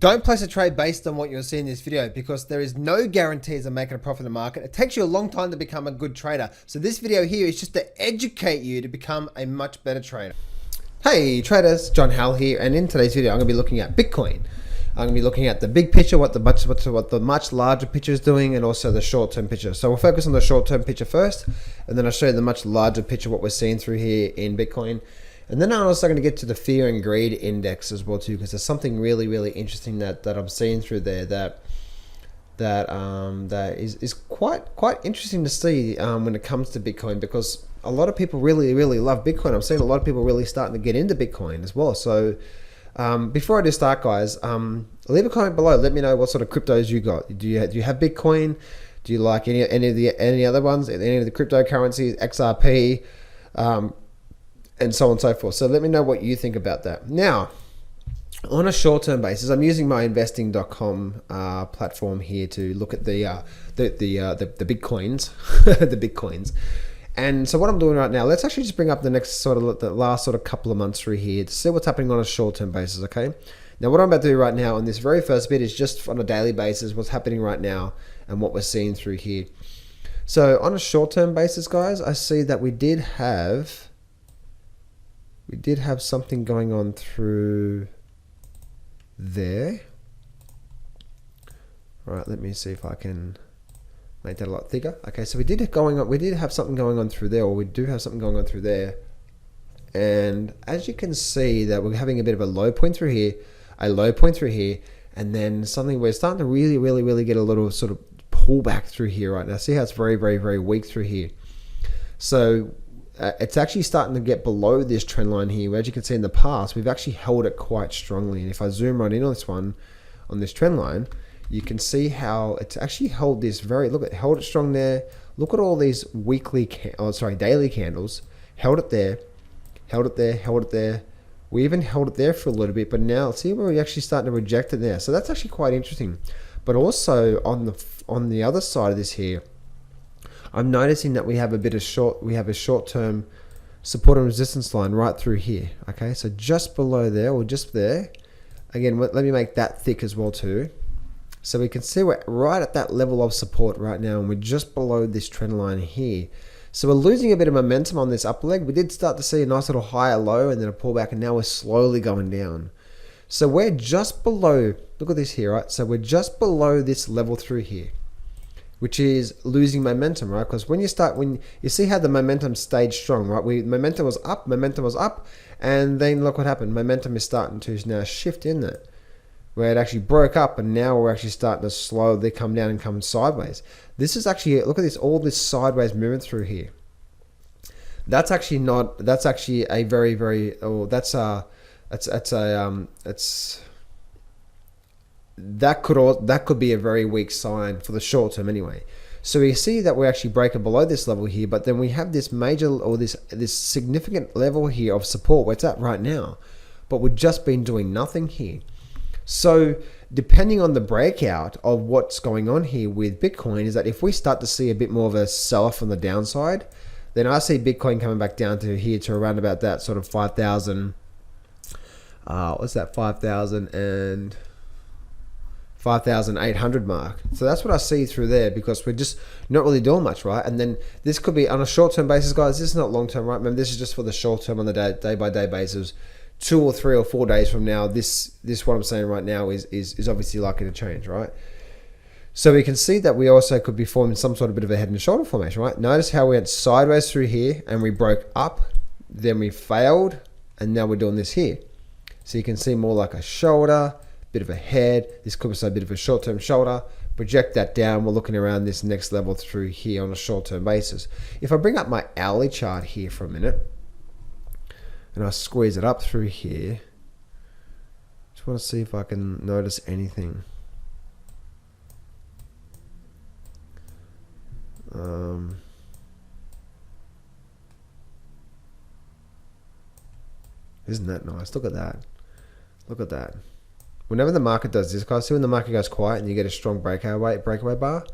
Don't place a trade based on what you're seeing in this video because there is no guarantees of making a profit in the market. It takes you a long time to become a good trader. So this video here is just to educate you to become a much better trader. Hey traders, John Howell here, and in today's video I'm going to be looking at Bitcoin. I'm going to be looking at the big picture, what the much larger picture is doing, and also the short-term picture. So we'll focus on the short-term picture first, and then I'll show you the much larger picture, what we're seeing through here in Bitcoin. And then I'm also going to get to the fear and greed index as well too, because there's something really interesting that I'm seeing through there that is quite interesting to see when it comes to Bitcoin, because a lot of people really love Bitcoin. I'm seeing a lot of people really starting to get into Bitcoin as well. So before I do start, guys, leave a comment below. Let me know what sort of cryptos you got. Do you have Bitcoin? Do you like any other ones? Any of the cryptocurrencies, XRP? And so on and so forth. So let me know what you think about that. Now, on a short-term basis, I'm using my investing.com platform here to look at the Bitcoins, the Bitcoins. And so what I'm doing right now, let's actually just bring up the last couple of months through here to see what's happening on a short-term basis, okay? Now, what I'm about to do right now on this very first bit is just on a daily basis, what's happening right now and what we're seeing through here. So on a short-term basis, guys, I see that we did have something going on through there. All right, let me see if I can make that a lot thicker. Okay, so we did have something going on through there, or we do have something going on through there. And as you can see that we're having a bit of a low point through here, and then something we're starting to really get a little sort of pullback through here right now. See how it's very weak through here. So it's actually starting to get below this trend line here. As you can see in the past, we've actually held it quite strongly. And if I zoom right in on this one, on this trend line, you can see how it's actually held this held it strong there. Look at all these daily candles. Held it there. We even held it there for a little bit, but now see where we're actually starting to reject it there. So that's actually quite interesting. But also on the other side of this here, I'm noticing that we have a short-term support and resistance line right through here. Okay, so just below there, or just there. Again, let me make that thick as well too. So we can see we're right at that level of support right now, and we're just below this trend line here. So we're losing a bit of momentum on this upper leg. We did start to see a nice little higher low and then a pullback, and now we're slowly going down. So we're just below, look at this here, right? So we're just below this level through here, which is losing momentum, right? Because when you see how the momentum stayed strong, right? Momentum was up, and then look what happened. Momentum is starting to now shift in there, where it actually broke up, and now we're actually starting to slowly come down and come sideways. This is actually, look at this, all this sideways movement through here. That could be a very weak sign for the short term anyway. So we see that we're actually breaking below this level here, but then we have this major, or this significant level here of support where it's at right now, but we've just been doing nothing here. So depending on the breakout of what's going on here with Bitcoin, is that if we start to see a bit more of a sell-off on the downside, then I see Bitcoin coming back down to here to around about that sort of 5,000. What's that? 5,800 mark. So that's what I see through there, because we're just not really doing much, right? And then this could be on a short-term basis, guys. This is not long-term, right? Remember, this is just for the short-term on the day-by-day basis. 2 or 3 or 4 days from now, this what I'm saying right now is obviously likely to change, right? So we can see that we also could be forming some sort of bit of a head and shoulder formation, right? Notice how we went sideways through here and we broke up, then we failed, and now we're doing this here. So you can see more like a shoulder, bit of a head. This could be a bit of a short-term shoulder. Project that down. We're looking around this next level through here on a short-term basis. If I bring up my hourly chart here for a minute, and I squeeze it up through here, just want to see if I can notice anything. Isn't that nice? Look at that. Look at that. Whenever the market does this, guys, see when the market goes quiet and you get a strong breakaway bar,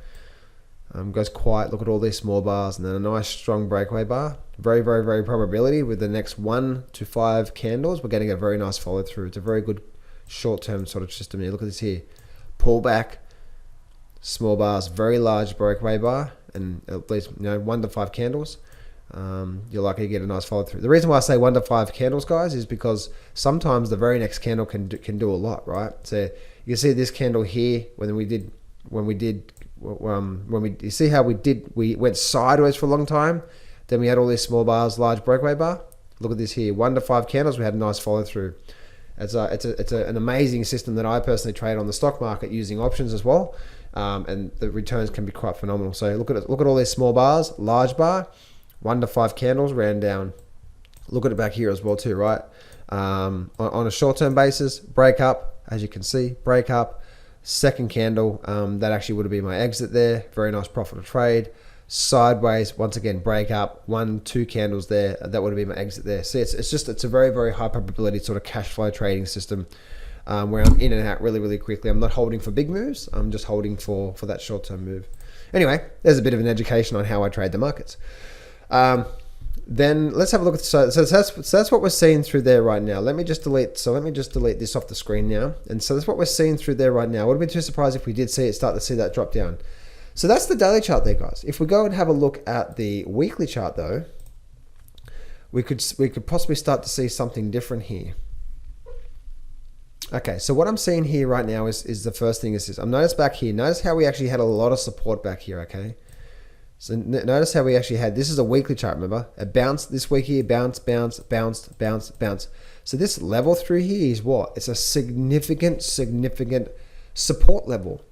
goes quiet. Look at all these small bars, and then a nice strong breakaway bar. Very probability with the next 1 to 5 candles, we're getting a very nice follow through. It's a very good short-term sort of system here. Look at this here. Pullback, small bars, very large breakaway bar, and at least 1 to 5 candles. You're likely to get a nice follow through. The reason why I say 1 to 5 candles, guys, is because sometimes the very next candle can do a lot, right? So you can see this candle here you see how we went sideways for a long time, then we had all these small bars, large breakaway bar. Look at this here, 1 to 5 candles, we had a nice follow through. It's an amazing system that I personally trade on the stock market using options as well, and the returns can be quite phenomenal. So look at all these small bars, large bar, 1 to 5 candles ran down. Look at it back here as well too, right? On a short-term basis, break up, as you can see, break up, second candle, that actually would have been my exit there. Very nice profit of trade. Sideways, once again, break up, 1, 2 candles there, that would have been my exit there. See, it's a very, very high probability sort of cash flow trading system, where I'm in and out really, really quickly. I'm not holding for big moves, I'm just holding for that short-term move. Anyway, there's a bit of an education on how I trade the markets. Then let's have a look at so that's what we're seeing through there right now. Let me just delete this off the screen now. And so that's what we're seeing through there right now. I wouldn't be too surprised if we did start to see that drop down. So that's the daily chart there, guys. If we go and have a look at the weekly chart though, we could possibly start to see something different here. Okay, so what I'm seeing here right now is the first thing is this. Notice back here, notice how we actually had a lot of support back here, okay? So notice how we actually had, this is a weekly chart, remember? It bounced this week here, bounce. So this level through here is what? It's a significant support level.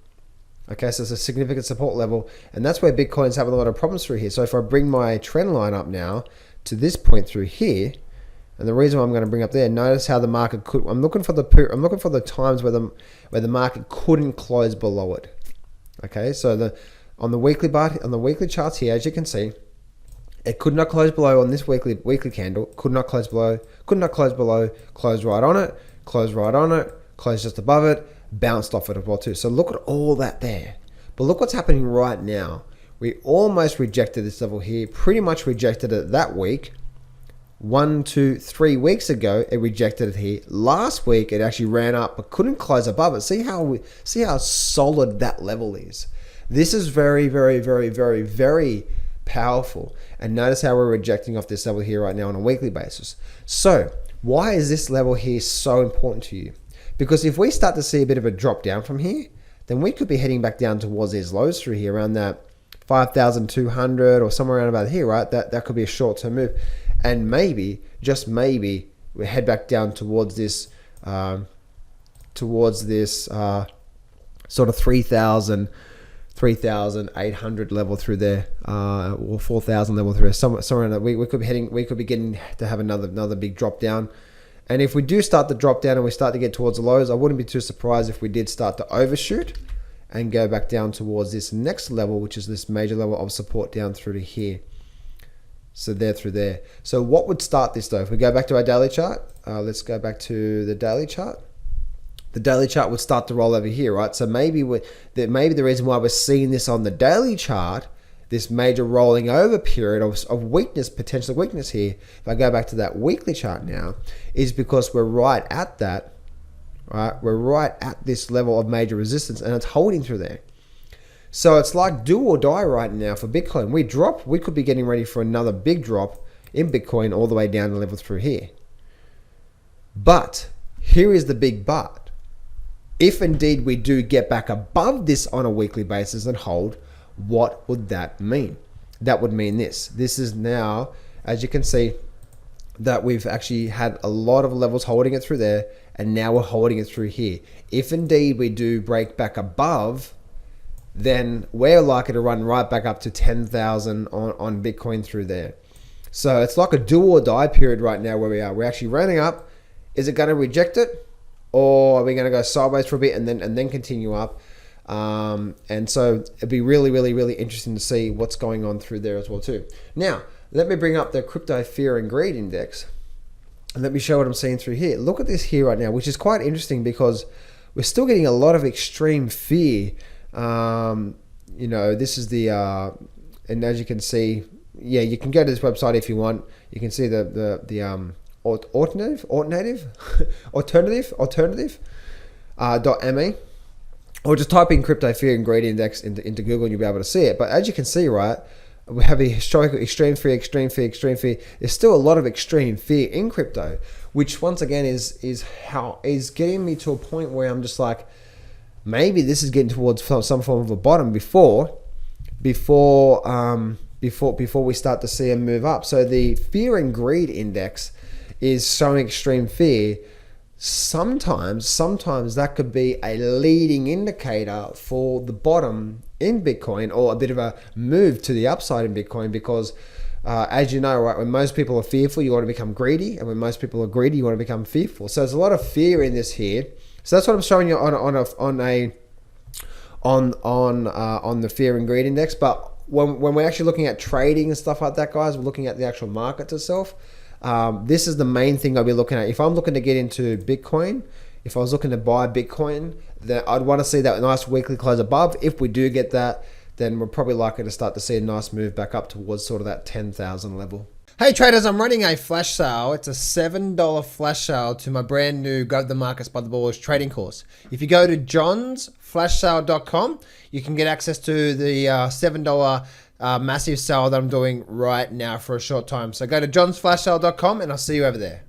Okay, so it's a significant support level, and that's where Bitcoin's having a lot of problems through here. So if I bring my trend line up now to this point through here, and the reason why I'm going to bring up there, notice how the market could, I'm looking for the times where the market couldn't close below it. Okay, so on the weekly charts here, as you can see, it could not close below on this weekly candle, could not close below, closed right on it, closed just above it, bounced off it as well too. So look at all that there. But look what's happening right now. We almost rejected this level here, pretty much rejected it that week. 1, 2, 3 weeks ago, it rejected it here. Last week, it actually ran up but couldn't close above it. See how solid that level is. This is very, very, very, very, very powerful. And notice how we're rejecting off this level here right now on a weekly basis. So why is this level here so important to you? Because if we start to see a bit of a drop down from here, then we could be heading back down towards these lows through here around that 5,200 or somewhere around about here, right? That could be a short-term move. And maybe, just maybe, we head back down towards this sort of 3,800 level through there, or 4,000 level through there, somewhere in that. We could be getting to have another big drop down. And if we do start to drop down and we start to get towards the lows, I wouldn't be too surprised if we did start to overshoot and go back down towards this next level, which is this major level of support down through to here. So there through there. So what would start this though? If we go back to our daily chart, let's go back to the daily chart. The daily chart would start to roll over here, right? So maybe the reason why we're seeing this on the daily chart, this major rolling over period of weakness, potential weakness here, if I go back to that weekly chart now, is because we're right at that, right? We're right at this level of major resistance and it's holding through there. So it's like do or die right now for Bitcoin. We could be getting ready for another big drop in Bitcoin all the way down to level through here. But here is the big but. If indeed we do get back above this on a weekly basis and hold, what would that mean? That would mean this. This is now, as you can see, that we've actually had a lot of levels holding it through there, and now we're holding it through here. If indeed we do break back above, then we're likely to run right back up to 10,000 on Bitcoin through there. So it's like a do or die period right now where we are. We're actually running up. Is it going to reject it? Or are we going to go sideways for a bit and then continue up? And so it'd be really, really, really interesting to see what's going on through there as well too. Now, let me bring up the crypto fear and greed index. And let me show what I'm seeing through here. Look at this here right now, which is quite interesting because we're still getting a lot of extreme fear. This is the, and as you can see, yeah, you can go to this website if you want. You can see the alternative. .me, or just type in crypto fear and greed index into Google and you'll be able to see it. But as you can see, right, we have a historical extreme fear, extreme fear, extreme fear. There's still a lot of extreme fear in crypto, which once again is getting me to a point where I'm just like, maybe this is getting towards some form of a bottom before we start to see a move up. So the fear and greed index is showing extreme fear. Sometimes that could be a leading indicator for the bottom in Bitcoin, or a bit of a move to the upside in Bitcoin, because as you know, right, when most people are fearful, you want to become greedy, and when most people are greedy, you want to become fearful. So there's a lot of fear in this here. So that's what I'm showing you on the fear and greed index. But when we're actually looking at trading and stuff like that, guys, we're looking at the actual market itself. This is the main thing I'll be looking at. If I'm looking to get into Bitcoin, if I was looking to buy Bitcoin, then I'd want to see that nice weekly close above. If we do get that, then we're probably likely to start to see a nice move back up towards sort of that 10,000 level. Hey traders, I'm running a flash sale. It's a $7 flash sale to my brand new Grab the Markets by the Balls trading course. If you go to johnsflashsale.com, you can get access to the $7 massive sale that I'm doing right now for a short time. So go to johnsflashsale.com and I'll see you over there.